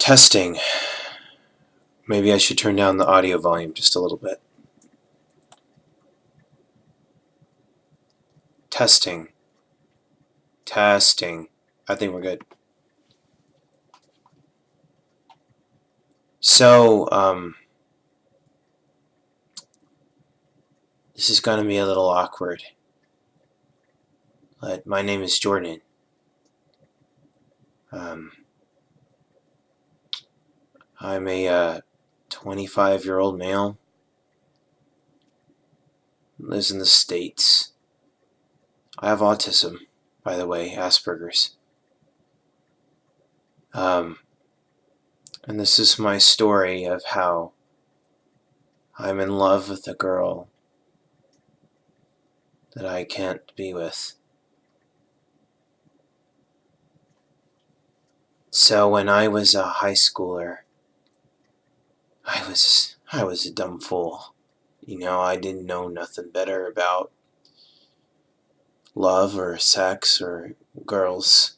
Testing. Maybe I should turn down the audio volume just a little bit. Testing. Testing. I think we're good. So, this is going to be a little awkward. But my name is Jordan. I'm a 25-year-old male. Lives in the States. I have autism, by the way, Asperger's. And this is my story of how I'm in love with a girl that I can't be with. So when I was a high schooler, I was a dumb fool. I didn't know nothing better about love or sex or girls.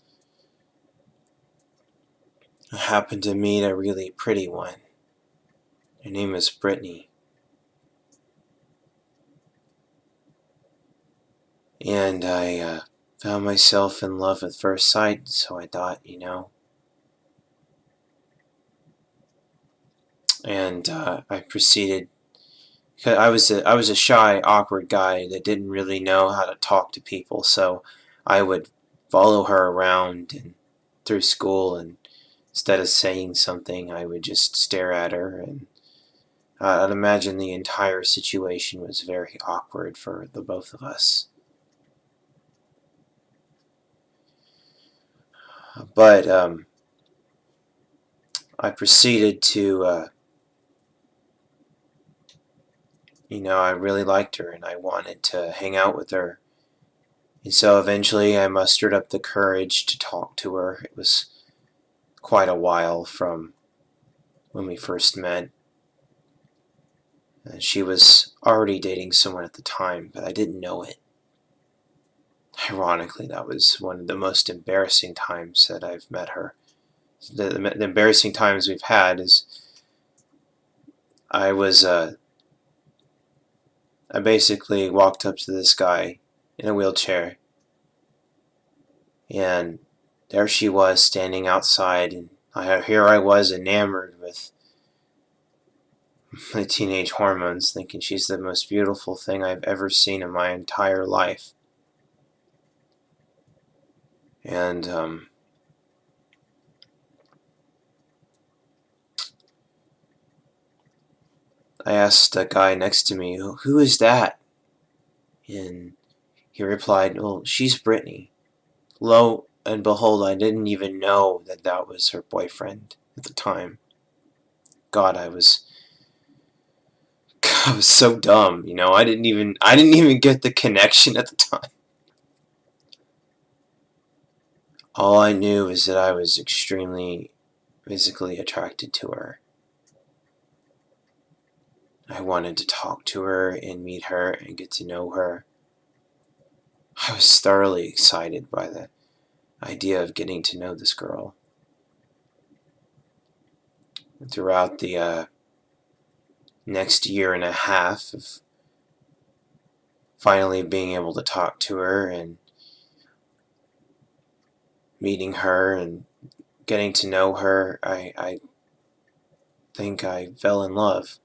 I happened to meet a really pretty one. Her name is Brittany. And I found myself in love at first sight, so I thought, And I proceeded, because I was a shy, awkward guy that didn't really know how to talk to people, so I would follow her around and through school, and instead of saying something, I would just stare at her, and I'd imagine the entire situation was very awkward for the both of us. But I proceeded to, I really liked her and I wanted to hang out with her. And so eventually I mustered up the courage to talk to her. It was quite a while from when we first met. She was already dating someone at the time, but I didn't know it. Ironically, that was one of the most embarrassing times that I've met her. The embarrassing times we've had is I basically walked up to this guy in a wheelchair, and there she was standing outside, and here I was enamored with my teenage hormones, thinking she's the most beautiful thing I've ever seen in my entire life. And I asked the guy next to me, "Who is that?" And he replied, "Well, she's Brittany." Lo and behold, I didn't even know that that was her boyfriend at the time. God, I was so dumb, I didn't even get the connection at the time. All I knew is that I was extremely physically attracted to her. I wanted to talk to her and meet her and get to know her. I was thoroughly excited by the idea of getting to know this girl. Throughout the next year and a half of finally being able to talk to her and meeting her and getting to know her, I think I fell in love.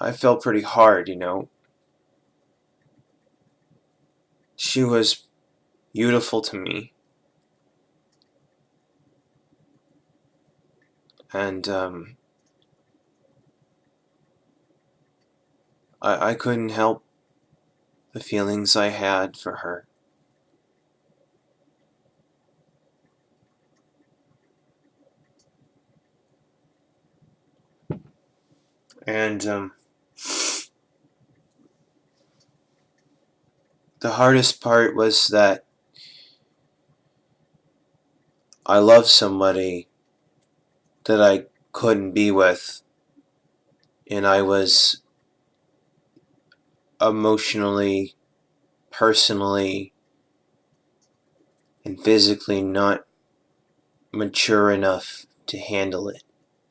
I fell pretty hard, She was beautiful to me. And I couldn't help the feelings I had for her. And the hardest part was that I loved somebody that I couldn't be with, and I was emotionally, personally, and physically not mature enough to handle it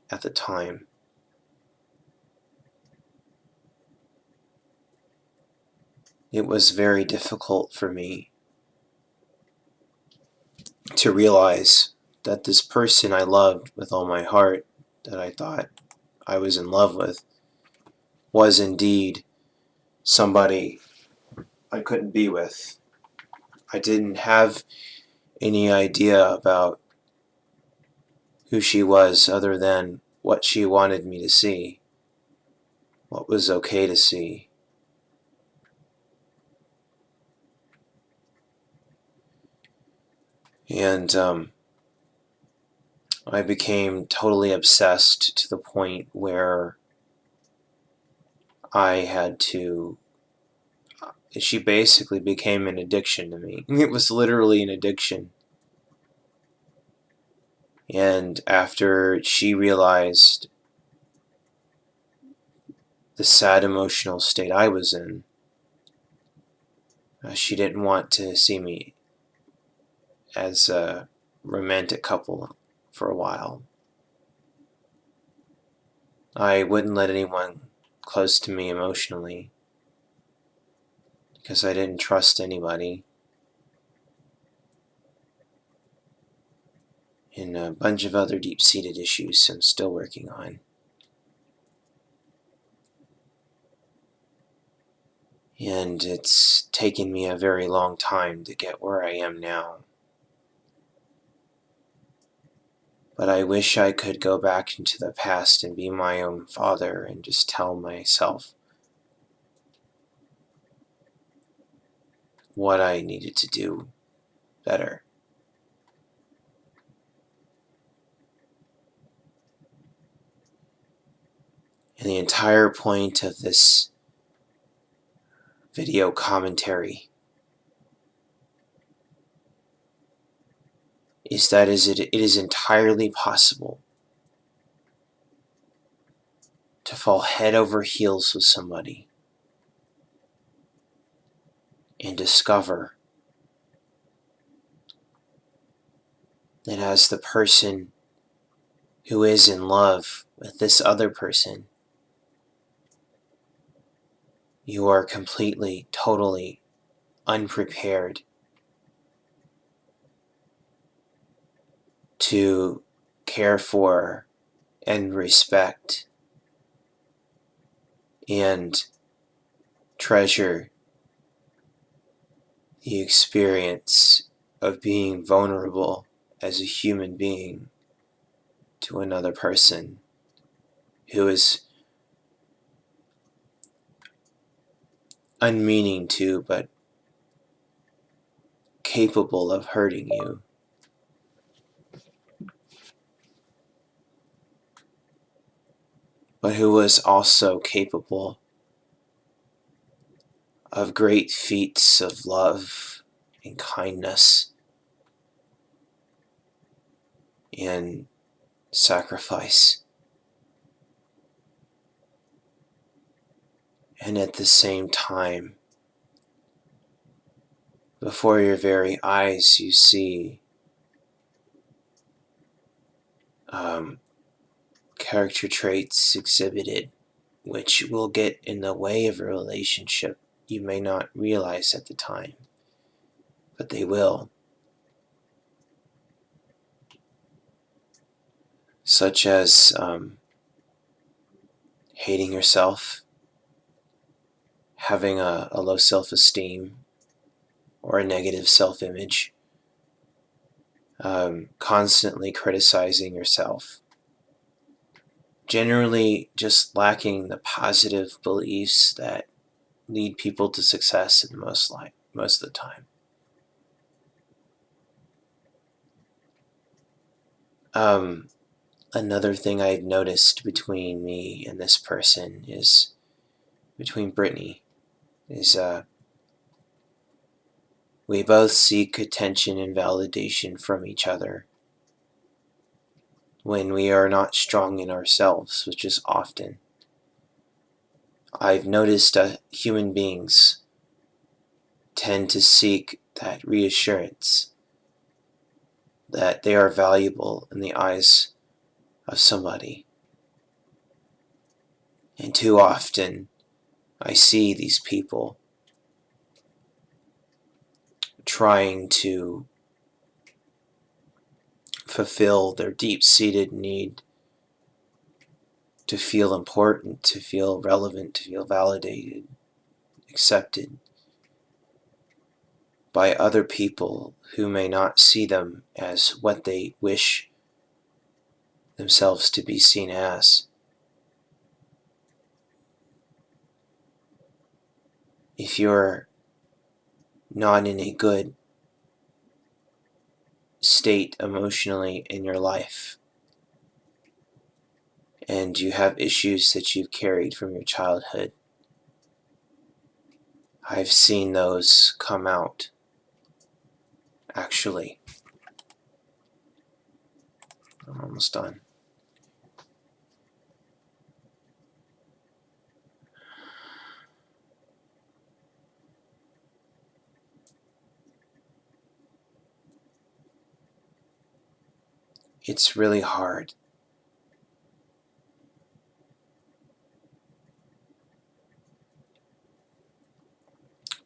at the time. It was very difficult for me to realize that this person I loved with all my heart, that I thought I was in love with, was indeed somebody I couldn't be with. I didn't have any idea about who she was other than what she wanted me to see, what was okay to see. And I became totally obsessed to the point where I had to. She basically became an addiction to me. It was literally an addiction. And after she realized the sad emotional state I was in, she didn't want to see me as a romantic couple for a while. I wouldn't let anyone close to me emotionally because I didn't trust anybody. And a bunch of other deep-seated issues I'm still working on. And it's taken me a very long time to get where I am now. But I wish I could go back into the past and be my own father and just tell myself what I needed to do better. And the entire point of this video commentary is that it is entirely possible to fall head over heels with somebody and discover that as the person who is in love with this other person, you are completely, totally unprepared to care for and respect and treasure the experience of being vulnerable as a human being to another person who is unmeaning to but capable of hurting you. But who was also capable of great feats of love and kindness and sacrifice. And at the same time, before your very eyes, you see character traits exhibited which will get in the way of a relationship you may not realize at the time, but they will. Such as hating yourself, having a low self-esteem or a negative self-image, constantly criticizing yourself, generally just lacking the positive beliefs that lead people to success in most of the time. Another thing I've noticed between me and this person is, between Brittany, is we both seek attention and validation from each other when we are not strong in ourselves, which is often. I've noticed human beings tend to seek that reassurance that they are valuable in the eyes of somebody. And too often I see these people trying to fulfill their deep-seated need to feel important, to feel relevant, to feel validated, accepted by other people who may not see them as what they wish themselves to be seen as. If you're not in a good state emotionally in your life, and you have issues that you've carried from your childhood, I've seen those come out, actually. I'm almost done. It's really hard.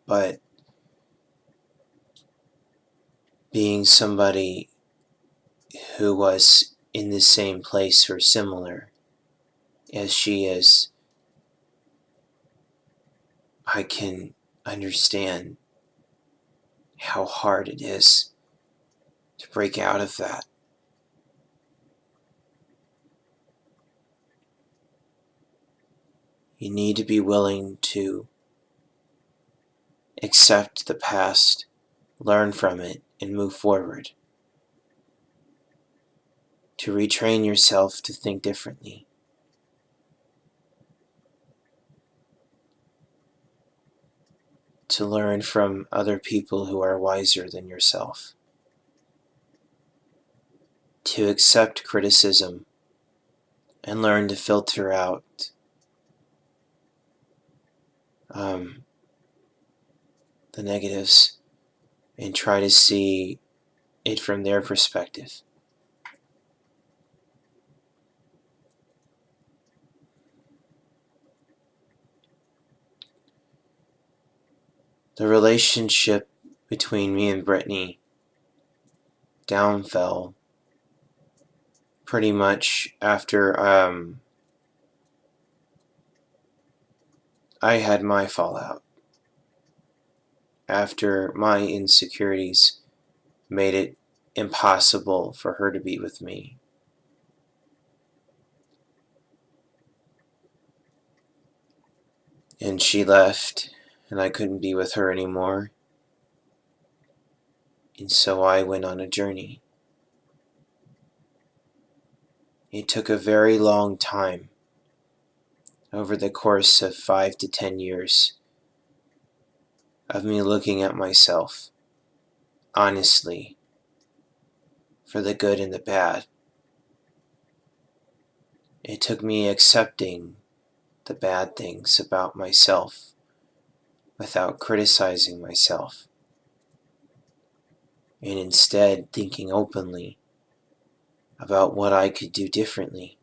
But being somebody who was in the same place or similar as she is, I can understand how hard it is to break out of that. You need to be willing to accept the past, learn from it, and move forward. To retrain yourself to think differently. To learn from other people who are wiser than yourself. To accept criticism and learn to filter out the negatives and try to see it from their perspective. The relationship between me and Brittany downfell pretty much after I had my fallout. After my insecurities made it impossible for her to be with me. And she left, and I couldn't be with her anymore. And so I went on a journey. It took a very long time, over the course of 5 to 10 years, of me looking at myself, honestly, for the good and the bad. It took me accepting the bad things about myself without criticizing myself, and instead thinking openly about what I could do differently,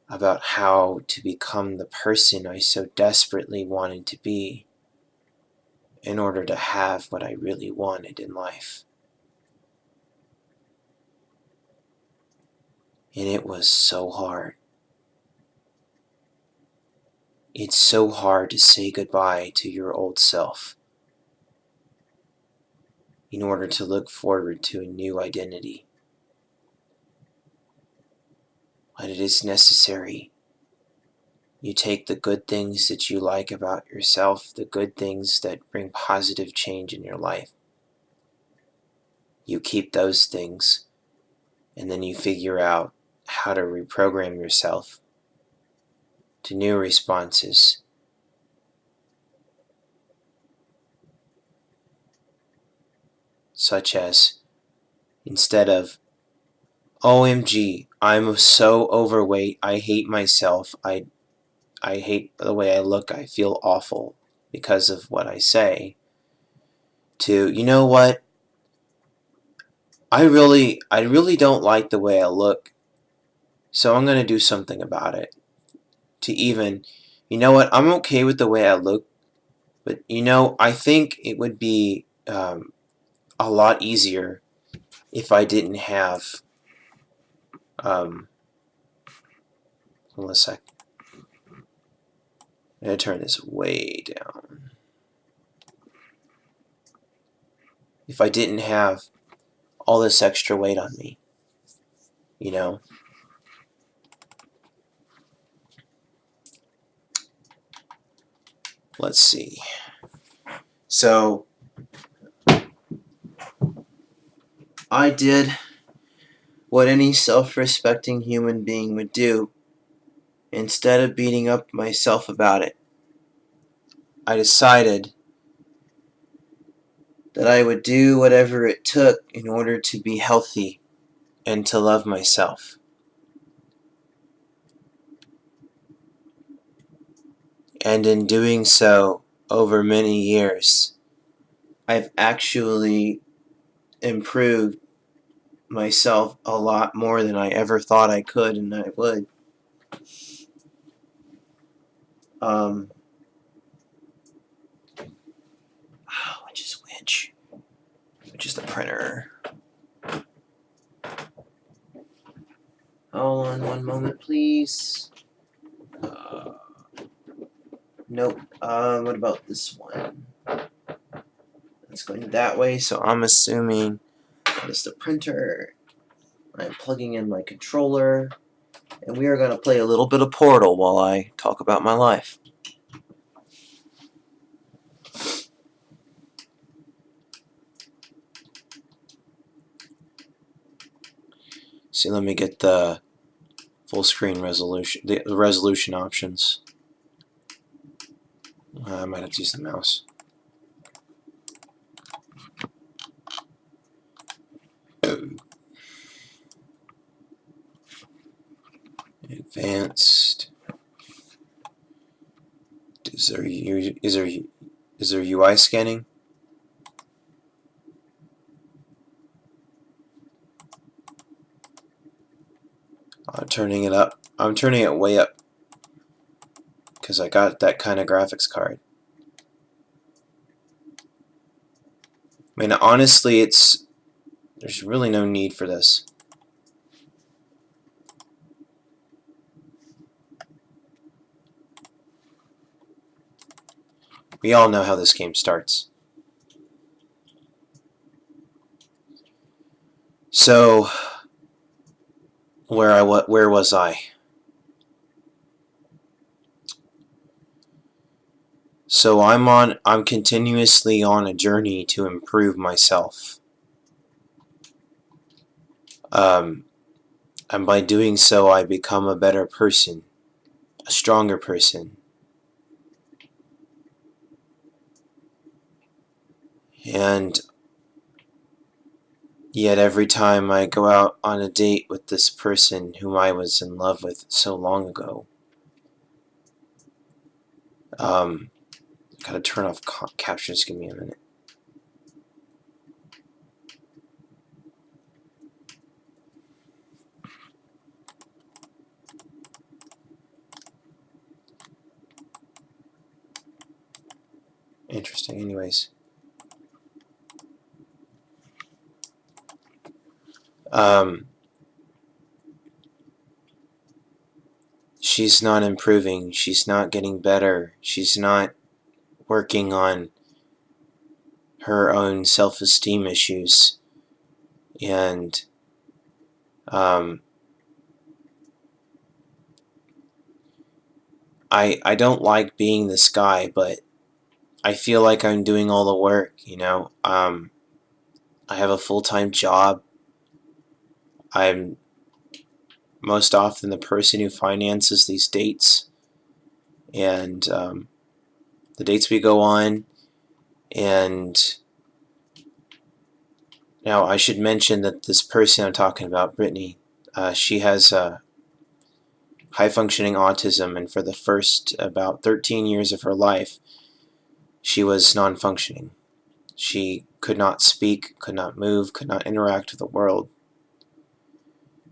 about how to become the person I so desperately wanted to be in order to have what I really wanted in life. And it was so hard. It's so hard to say goodbye to your old self in order to look forward to a new identity. But it is necessary. You take the good things that you like about yourself, the good things that bring positive change in your life. You keep those things, and then you figure out how to reprogram yourself to new responses. Such as, instead of, OMG, I'm so overweight, I hate myself, I hate the way I look, I feel awful because of what I say, to, you know what, I really don't like the way I look, so I'm gonna do something about it. To even, you know what? I'm okay with the way I look, but I think it would be a lot easier if I didn't have. Hold on a sec. I'm gonna turn this way down. If I didn't have all this extra weight on me, you know. Let's see. So I did what any self-respecting human being would do. Instead of beating up myself about it, I decided that I would do whatever it took in order to be healthy and to love myself. And in doing so, over many years, I've actually improved myself a lot more than I ever thought I could and I would. Which is which? Which is the printer? Hold on one moment, please. Nope. What about this one? It's going that way, so I'm assuming that is the printer. I'm plugging in my controller, and we are going to play a little bit of Portal while I talk about my life. See, let me get the full screen resolution, the resolution options. I might have to use the mouse. Advanced. Is there UI scanning? I'm turning it up. I'm turning it way up because I got that kind of graphics card. I mean, honestly, there's really no need for this. We all know how this game starts. So, where was I? So I'm continuously on a journey to improve myself. And by doing so, I become a better person, a stronger person. And yet every time I go out on a date with this person whom I was in love with so long ago, gotta turn off captions. Give me a minute. Interesting. Anyways, she's not improving. She's not getting better. She's not working on her own self-esteem issues, and I don't like being this guy, but I feel like I'm doing all the work. I have a full-time job. I'm most often the person who finances these dates, and the dates we go on. And now I should mention that this person I'm talking about, Brittany, she has high-functioning autism, and for the first about 13 years of her life, she was non-functioning. She could not speak, could not move, could not interact with the world.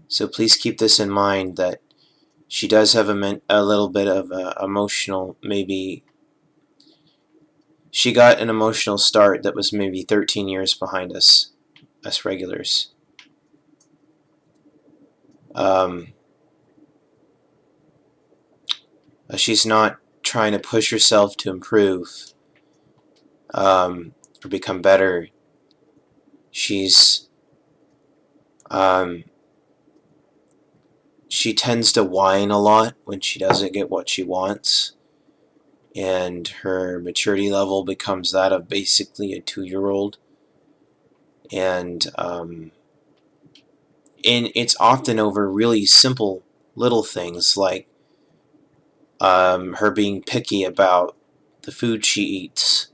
So please keep this in mind, that she does have a little bit of emotional, maybe she got an emotional start that was maybe 13 years behind us regulars. She's not trying to push herself to improve or become better. Um, she tends to whine a lot when she doesn't get what she wants, and her maturity level becomes that of basically a 2-year-old. And it's often over really simple little things, like her being picky about the food she eats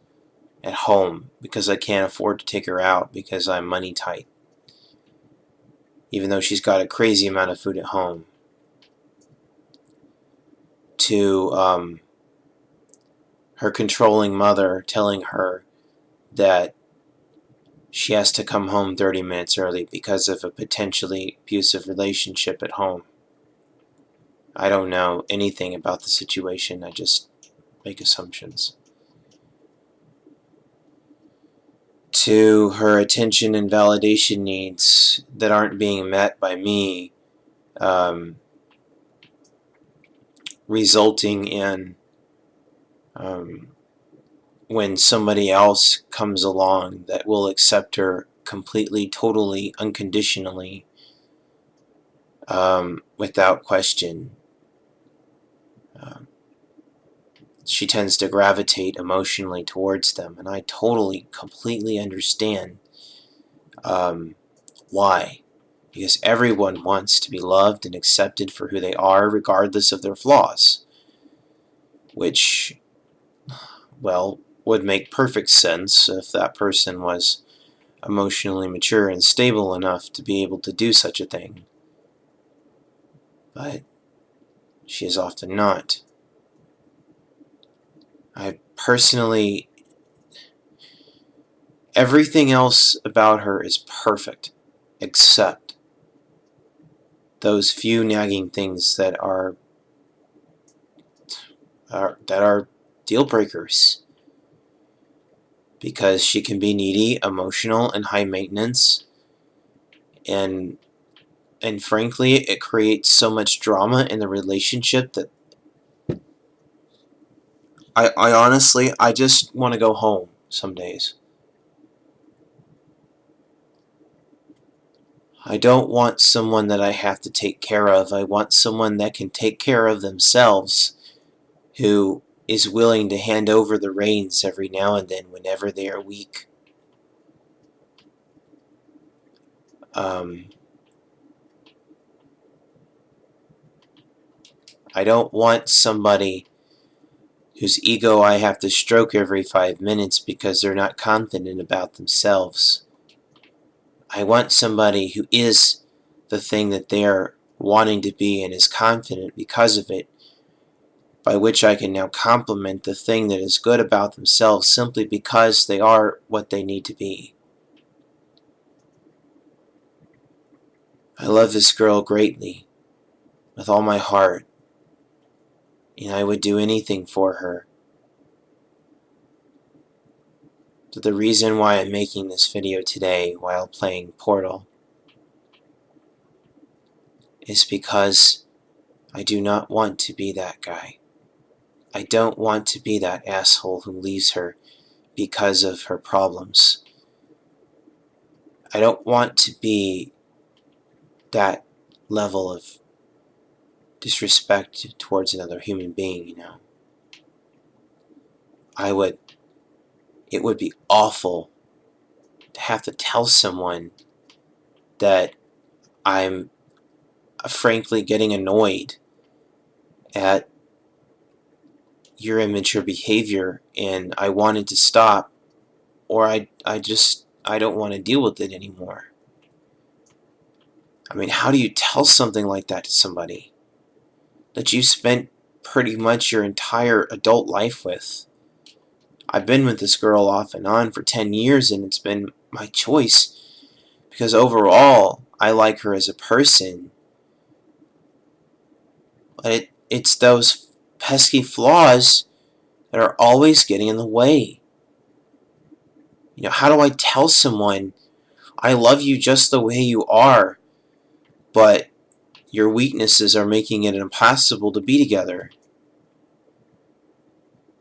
at home because I can't afford to take her out because I'm money tight, even though she's got a crazy amount of food at home, to her controlling mother telling her that she has to come home 30 minutes early because of a potentially abusive relationship at home. I don't know anything about the situation, I just make assumptions. To her attention and validation needs that aren't being met by me, resulting in when somebody else comes along that will accept her completely, totally, unconditionally, without question, she tends to gravitate emotionally towards them, and I totally, completely understand why. Because everyone wants to be loved and accepted for who they are, regardless of their flaws, which, well, would make perfect sense if that person was emotionally mature and stable enough to be able to do such a thing. But she is often not. I personally, everything else about her is perfect, except those few nagging things that are deal breakers. Because she can be needy, emotional, and high maintenance, and frankly, it creates so much drama in the relationship that I honestly, I just want to go home some days. I don't want someone that I have to take care of. I want someone that can take care of themselves, who is willing to hand over the reins every now and then whenever they are weak. I don't want somebody whose ego I have to stroke every 5 minutes because they're not confident about themselves. I want somebody who is the thing that they're wanting to be and is confident because of it, by which I can now compliment the thing that is good about themselves simply because they are what they need to be. I love this girl greatly, with all my heart, and I would do anything for her. But the reason why I'm making this video today while playing Portal is because I do not want to be that guy. I don't want to be that asshole who leaves her because of her problems. I don't want to be that level of disrespect towards another human being, you know. It would be awful to have to tell someone that I'm frankly getting annoyed at your immature behavior and I wanted to stop, or I don't want to deal with it anymore. I mean, how do you tell something like that to somebody that you spent pretty much your entire adult life with? I've been with this girl off and on for 10 years, and it's been my choice because overall I like her as a person. But it's those pesky flaws that are always getting in the way. How do I tell someone, I love you just the way you are, but your weaknesses are making it impossible to be together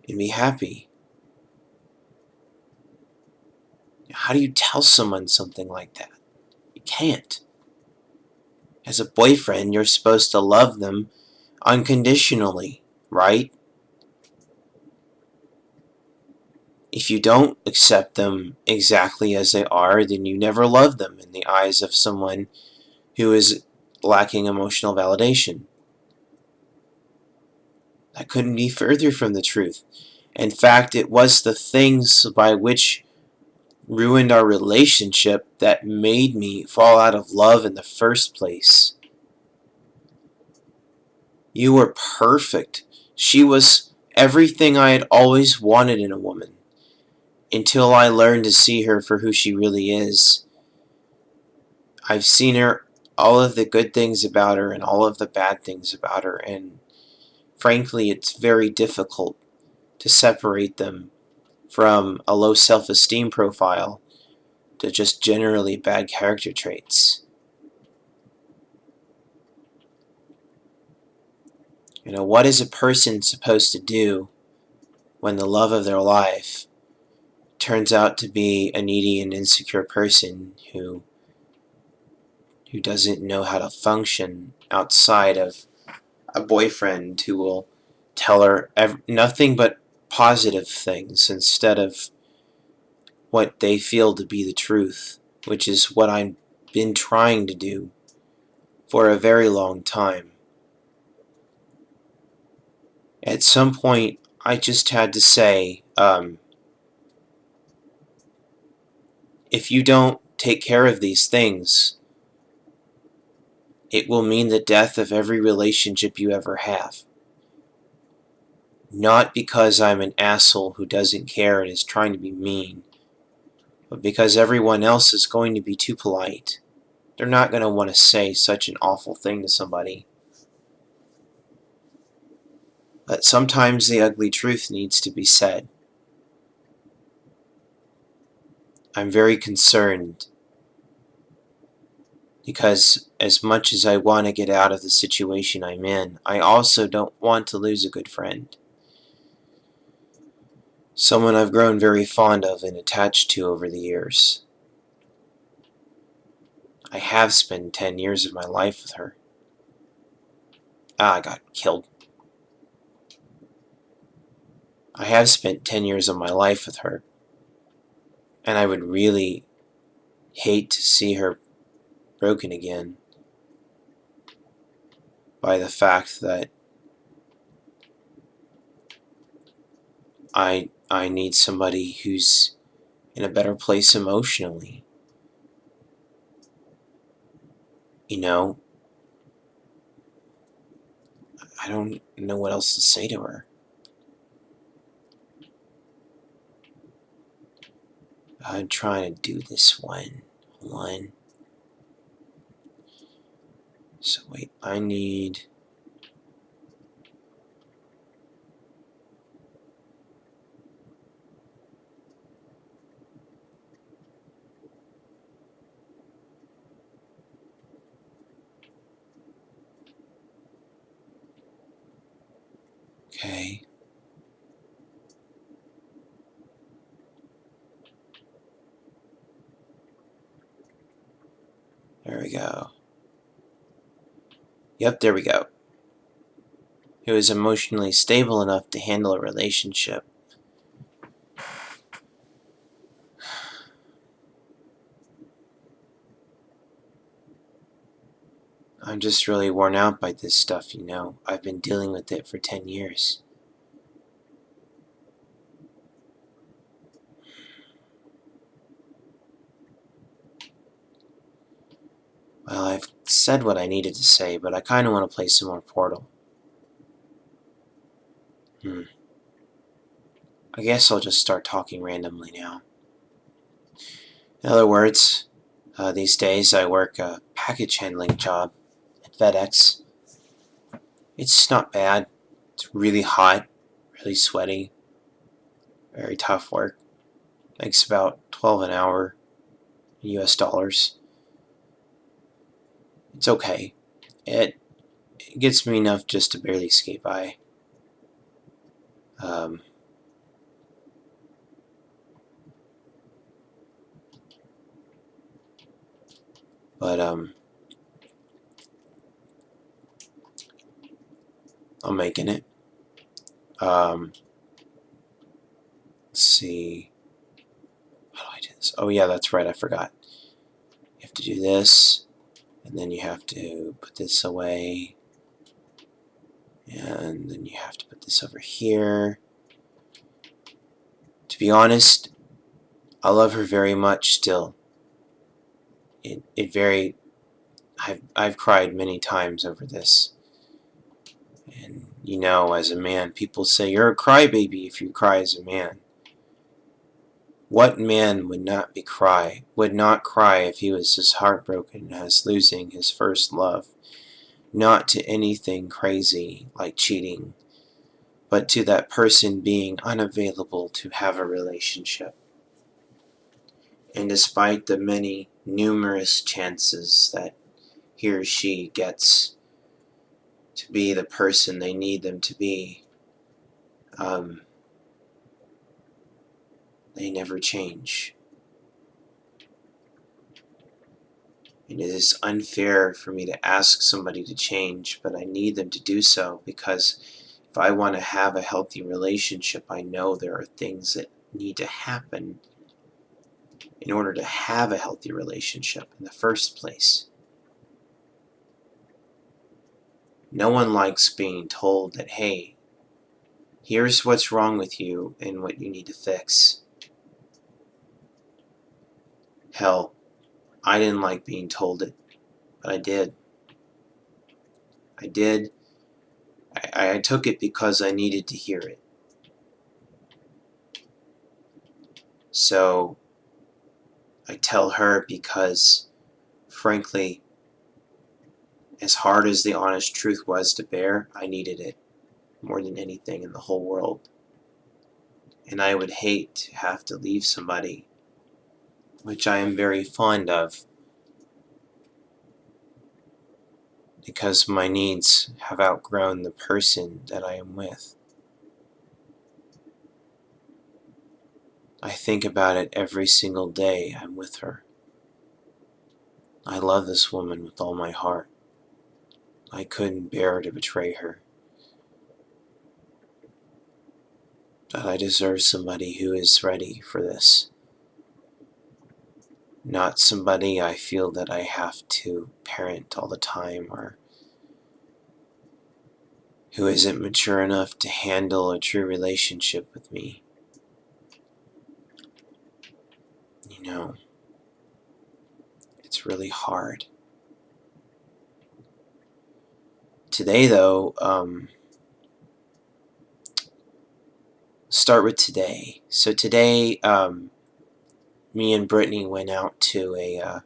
and be happy? How do you tell someone something like that? You can't. As a boyfriend, you're supposed to love them unconditionally, right? If you don't accept them exactly as they are, then you never love them in the eyes of someone who is lacking emotional validation. That couldn't be further from the truth. In fact, it was the things by which ruined our relationship that made me fall out of love in the first place. You were perfect. She was everything I had always wanted in a woman, until I learned to see her for who she really is. I've seen her, all of the good things about her and all of the bad things about her, and frankly, it's very difficult to separate them from a low self-esteem profile to just generally bad character traits. What is a person supposed to do when the love of their life turns out to be a needy and insecure person who doesn't know how to function outside of a boyfriend who will tell her nothing but positive things instead of what they feel to be the truth, which is what I've been trying to do for a very long time. At some point, I just had to say, if you don't take care of these things, it will mean the death of every relationship you ever have. Not because I'm an asshole who doesn't care and is trying to be mean, but because everyone else is going to be too polite. They're not going to want to say such an awful thing to somebody. But sometimes the ugly truth needs to be said. I'm very concerned because as much as I want to get out of the situation I'm in, I also don't want to lose a good friend. Someone I've grown very fond of and attached to over the years. I have spent 10 years of my life with her. I got killed. I have spent 10 years of my life with her, and I would really hate to see her broken again by the fact that I need somebody who's in a better place emotionally. I don't know what else to say to her. I'm trying to do this one. Hold on. So wait, I need... Okay. There we go. Yep, there we go. Who is emotionally stable enough to handle a relationship. I'm just really worn out by this stuff, I've been dealing with it for 10 years. Well, I've said what I needed to say, but I kind of want to play some more Portal. I guess I'll just start talking randomly now. In other words, these days I work a package handling job at FedEx. It's not bad. It's really hot, really sweaty, very tough work. Makes about 12 an hour in US dollars. It's okay. It gets me enough just to barely skate by. Um, but I'm making it. Let's see. How do I do this? Oh yeah, that's right, I forgot. You have to do this, and then you have to put this away, and then you have to put this over here. To be honest, I love her very much still. I've cried many times over this. And you know, as a man, people say you're a crybaby if you cry as a man. What man would not cry if he was as heartbroken as losing his first love? Not to anything crazy like cheating, but to that person being unavailable to have a relationship. And despite the many numerous chances that he or she gets to be the person they need them to be, they never change. And it is unfair for me to ask somebody to change, but I need them to do so, because if I want to have a healthy relationship, I know there are things that need to happen in order to have a healthy relationship in the first place. No one likes being told that, hey, here's what's wrong with you and what you need to fix. Hell, I didn't like being told it, but I did. I did. I took it because I needed to hear it. So I tell her because, frankly, as hard as the honest truth was to bear, I needed it more than anything in the whole world. And I would hate to have to leave somebody, which I am very fond of, because my needs have outgrown the person that I am with. I think about it every single day I'm with her. I love this woman with all my heart. I couldn't bear to betray her. But I deserve somebody who is ready for this. Not somebody I feel that I have to parent all the time, or who isn't mature enough to handle a true relationship with me. You know, it's really hard. Today, though, start with today. So today, me and Brittany went out to a,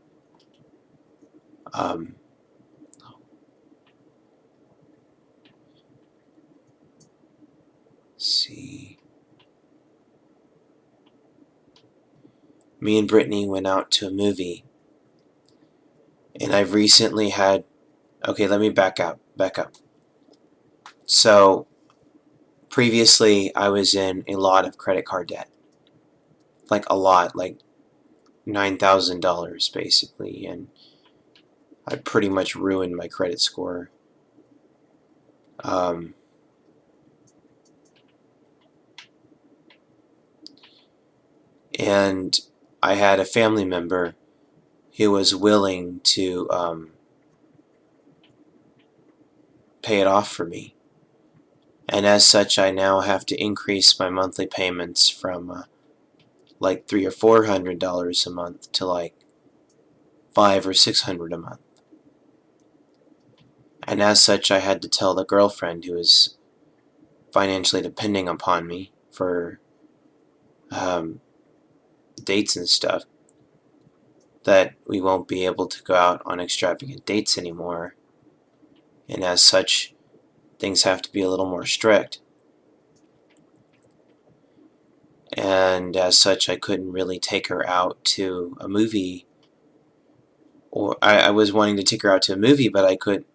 see. Me and Brittany went out to a movie, and I've recently had. Okay, let me back up. So previously, I was in a lot of credit card debt, like a lot, like $9,000 basically, and I pretty much ruined my credit score. Um, and I had a family member who was willing to pay it off for me. And as such, I now have to increase my monthly payments from like $300 or $400 a month to like $500 or $600 a month. And as such, I had to tell the girlfriend who was financially depending upon me for um, dates and stuff, that we won't be able to go out on extravagant dates anymore, and as such, things have to be a little more strict. And as such, I couldn't really take her out to a movie, or I was wanting to take her out to a movie, but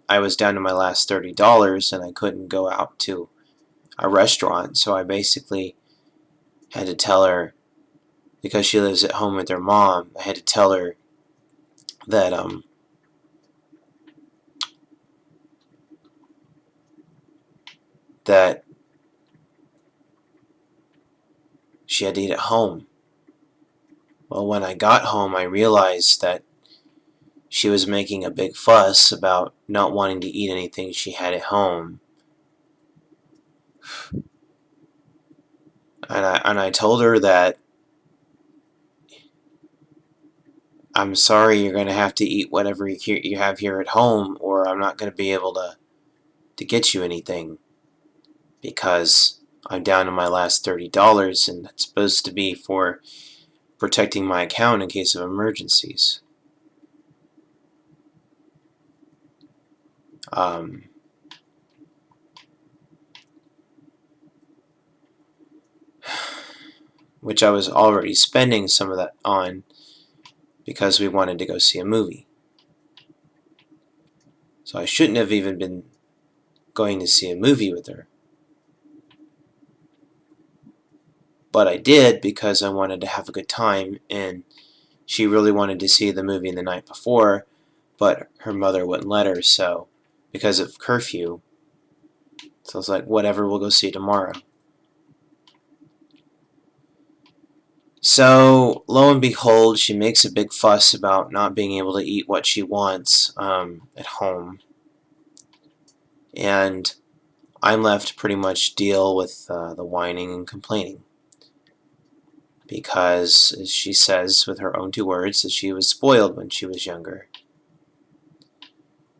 I was down to my last $30, and I couldn't go out to a restaurant, so I basically had to tell her, because she lives at home with her mom, I had to tell her that that she had to eat at home. Well, when I got home, I realized that she was making a big fuss about not wanting to eat anything she had at home. And I told her that I'm sorry, you're going to have to eat whatever you have here at home, or I'm not going to be able to get you anything, because I'm down to my last $30, and that's supposed to be for protecting my account in case of emergencies. Um, which I was already spending some of that on because we wanted to go see a movie. So I shouldn't have even been going to see a movie with her. But I did because I wanted to have a good time, and she really wanted to see the movie the night before, but her mother wouldn't let her, so because of curfew. So I was like, whatever, we'll go see it tomorrow. So, lo and behold, she makes a big fuss about not being able to eat what she wants at home. And I'm left to pretty much deal with the whining and complaining. Because, as she says with her own 2 words, that she was spoiled when she was younger.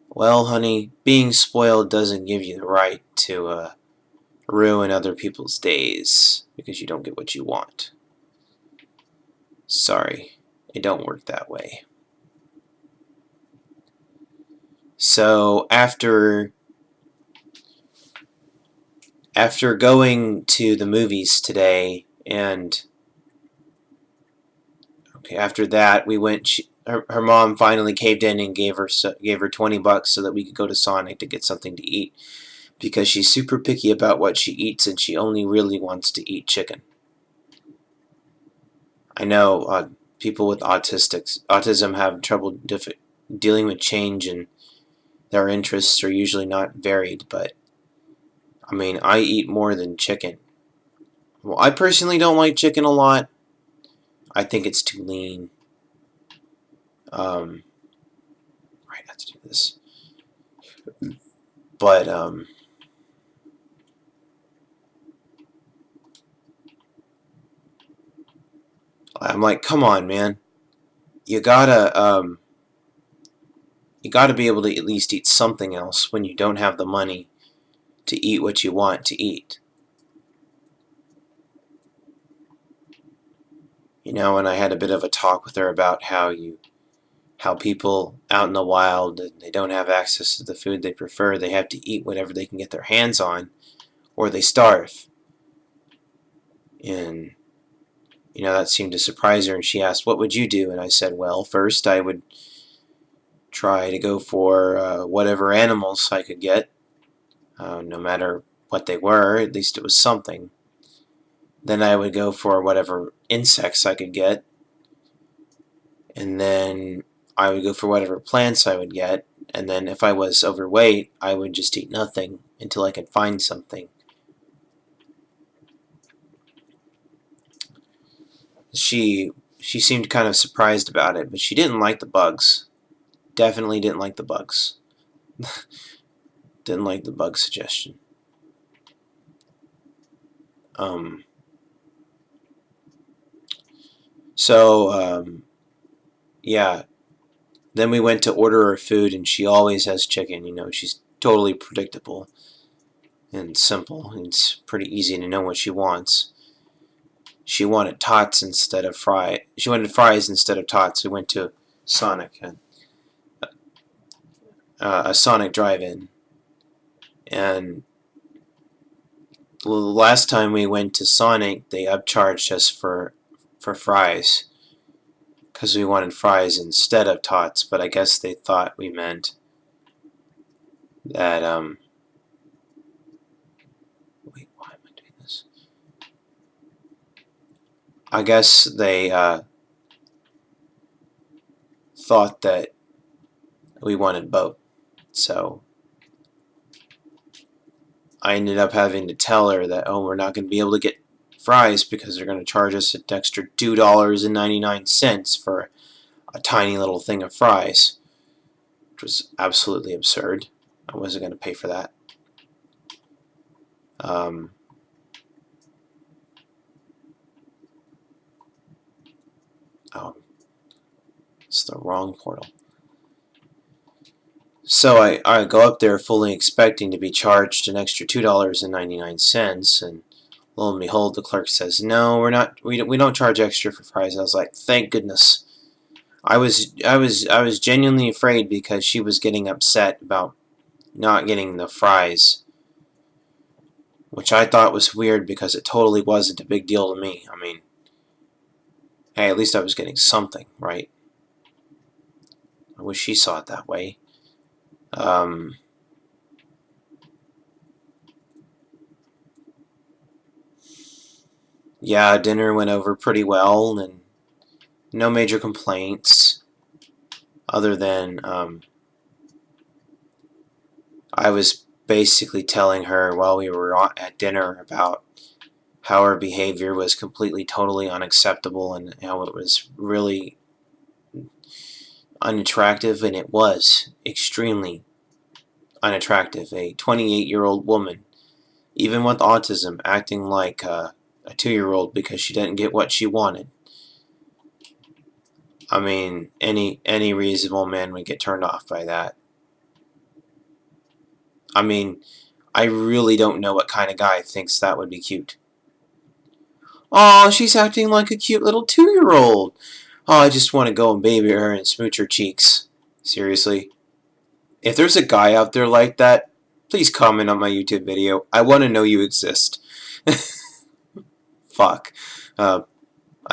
Well, honey, being spoiled doesn't give you the right to ruin other people's days because you don't get what you want. Sorry, it don't work that way. So after going to the movies today, and after that we went. Her mom finally caved in and gave her $20 so that we could go to Sonic to get something to eat, because she's super picky about what she eats, and she only really wants to eat chicken. I know people with autism have trouble dealing with change, and their interests are usually not varied, but I mean, I eat more than chicken. Well, I personally don't like chicken a lot. I think it's too lean. Right, I have to do this. But I'm like, come on, man. You gotta be able to at least eat something else when you don't have the money to eat what you want to eat. You know, and I had a bit of a talk with her about how people out in the wild, they don't have access to the food they prefer. They have to eat whatever they can get their hands on, or they starve. And that seemed to surprise her, and she asked, what would you do? And I said, well, first I would try to go for whatever animals I could get, no matter what they were, at least it was something. Then I would go for whatever insects I could get, and then I would go for whatever plants I would get, and then if I was overweight, I would just eat nothing until I could find something. She seemed kind of surprised about it, but she didn't like the bugs. Definitely didn't like the bugs. Didn't like the bug suggestion. So, yeah. Then we went to order her food, and she always has chicken. She's totally predictable and simple. It's pretty easy to know what she wants. she wanted tots instead of fries. She wanted fries instead of tots. We went to Sonic, a Sonic drive-in, and the last time we went to Sonic, they upcharged us for fries because we wanted fries instead of tots. But I guess they thought we meant that wait, why am I doing this? I guess they thought that we wanted both. So I ended up having to tell her that, oh, we're not going to be able to get fries because they're going to charge us an extra $2.99 for a tiny little thing of fries, which was absolutely absurd. I wasn't going to pay for that. Oh, it's the wrong portal. So I go up there fully expecting to be charged an extra $2.99, and lo and behold, the clerk says, "No, we're not. We don't charge extra for fries." I was like, "Thank goodness." I was genuinely afraid because she was getting upset about not getting the fries, which I thought was weird because it totally wasn't a big deal to me. I mean, hey, at least I was getting something, right? I wish she saw it that way. Yeah, dinner went over pretty well, and no major complaints, other than I was basically telling her while we were at dinner about how her behavior was completely, totally unacceptable, and how it was really unattractive, and it was extremely unattractive. A 28-year-old woman, even with autism, acting like a 2-year-old because she didn't get what she wanted. I mean, any reasonable man would get turned off by that. I mean, I really don't know what kind of guy thinks that would be cute. Oh, she's acting like a cute little 2-year-old. Oh, I just want to go and baby her and smooch her cheeks. Seriously? If there's a guy out there like that, please comment on my YouTube video. I want to know you exist. Fuck. I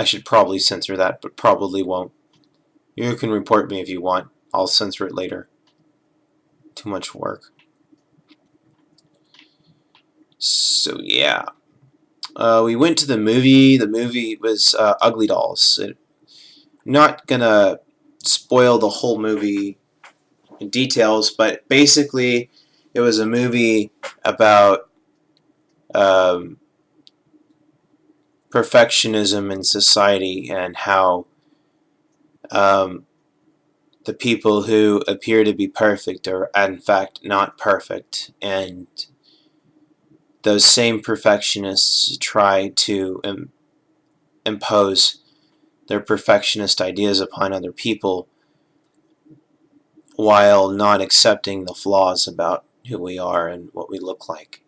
should probably censor that, but probably won't. You can report me if you want. I'll censor it later. Too much work. So, yeah. We went to the movie. The movie was Ugly Dolls. Not gonna spoil the whole movie in details, but basically it was a movie about um, perfectionism in society and how um, the people who appear to be perfect are in fact not perfect, and those same perfectionists try to impose their perfectionist ideas upon other people while not accepting the flaws about who we are and what we look like.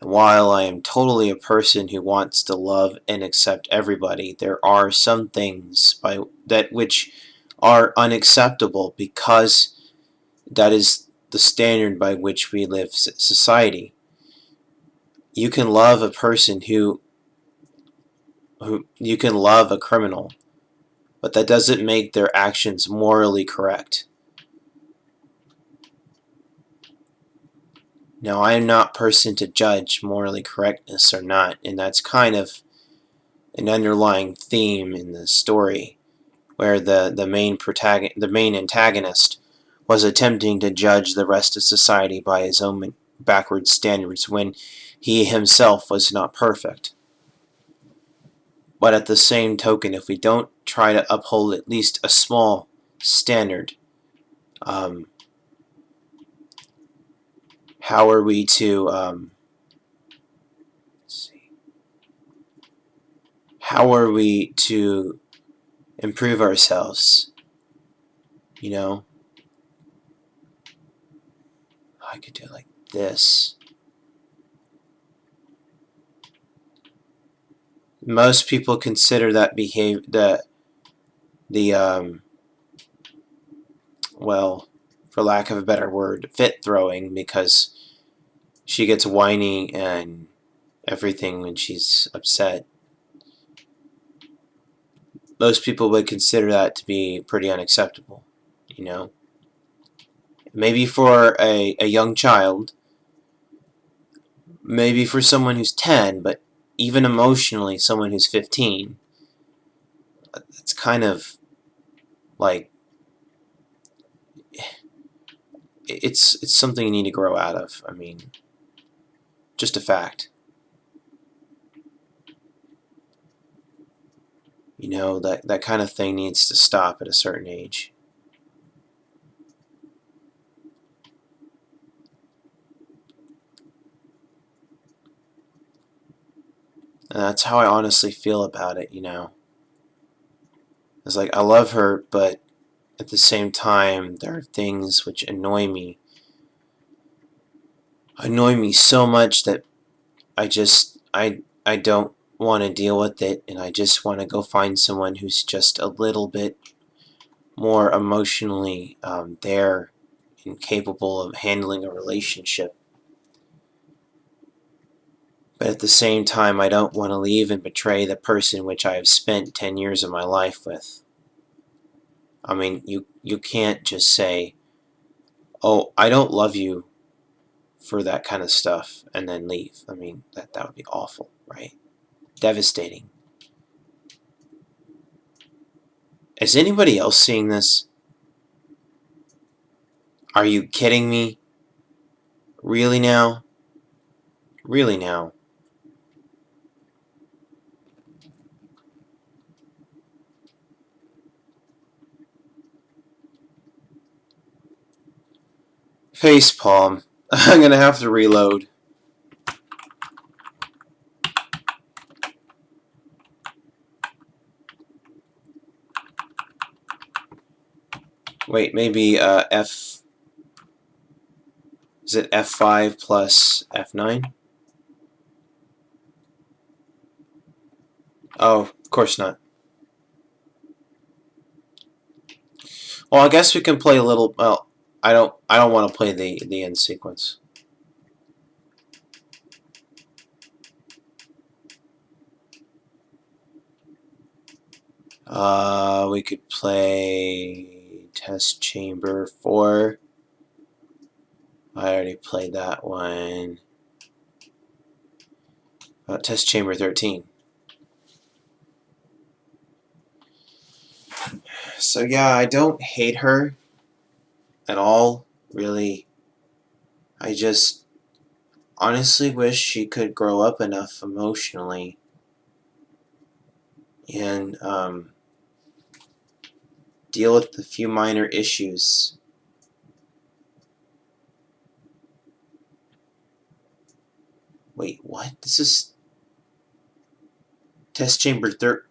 And while I am totally a person who wants to love and accept everybody, there are some things which are unacceptable because that is the standard by which we live society. You can love a person who you can love a criminal, but that doesn't make their actions morally correct. Now, I am not person to judge morally correctness or not, and that's kind of an underlying theme in the story, where the main antagonist was attempting to judge the rest of society by his own backward standards when he himself was not perfect. But at the same token, if we don't try to uphold at least a small standard, how are we to improve ourselves? You know, I could do it like this. Most people consider that the well, for lack of a better word, fit throwing, because she gets whiny and everything when she's upset. Most people would consider that to be pretty unacceptable, you know. Maybe for a young child, maybe for someone who's 10, but even emotionally, someone who's 15, it's kind of like it's something you need to grow out of. I mean, just a fact. You know, that kind of thing needs to stop at a certain age. And that's how I honestly feel about it, you know. It's like I love her, but at the same time, there are things which annoy me so much that I don't want to deal with it, and I just want to go find someone who's just a little bit more emotionally there and capable of handling a relationship. But at the same time, I don't want to leave and betray the person which I have spent 10 years of my life with. I mean, you can't just say, "Oh, I don't love you," for that kind of stuff and then leave. I mean, that would be awful, right? Devastating. Is anybody else seeing this? Are you kidding me? Really now? Really now? Facepalm. I'm gonna have to reload. Wait, maybe F. Is it F5 plus F9? Oh, of course not. Well, I guess we can play a little. Well, I don't want to play the end sequence. We could play Test Chamber 4. I already played that one. Test Chamber 13. So yeah, I don't hate her at all, really. I just honestly wish she could grow up enough emotionally and deal with the few minor issues. Wait, what? This is Test Chamber 13.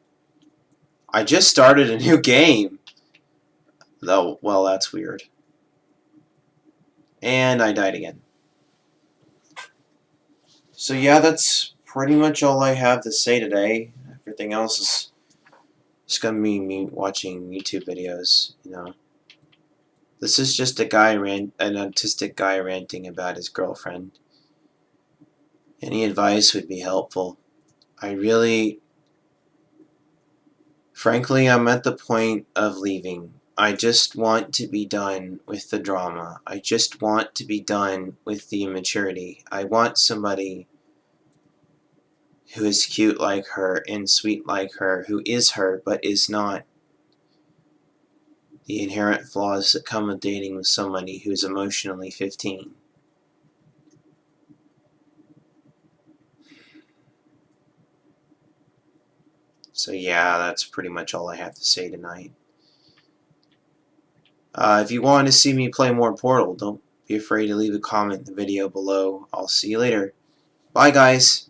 I just started a new game. Oh, well, that's weird. And I died again. So yeah, that's pretty much all I have to say today. Everything else is just gonna be me watching YouTube videos, you know. This is just an autistic guy ranting about his girlfriend. Any advice would be helpful. Frankly, I'm at the point of leaving. I just want to be done with the drama. I just want to be done with the immaturity. I want somebody who is cute like her and sweet like her, who is her but is not the inherent flaws that come with dating with somebody who's emotionally 15. So yeah, that's pretty much all I have to say tonight. If you want to see me play more Portal, don't be afraid to leave a comment in the video below. I'll see you later. Bye, guys.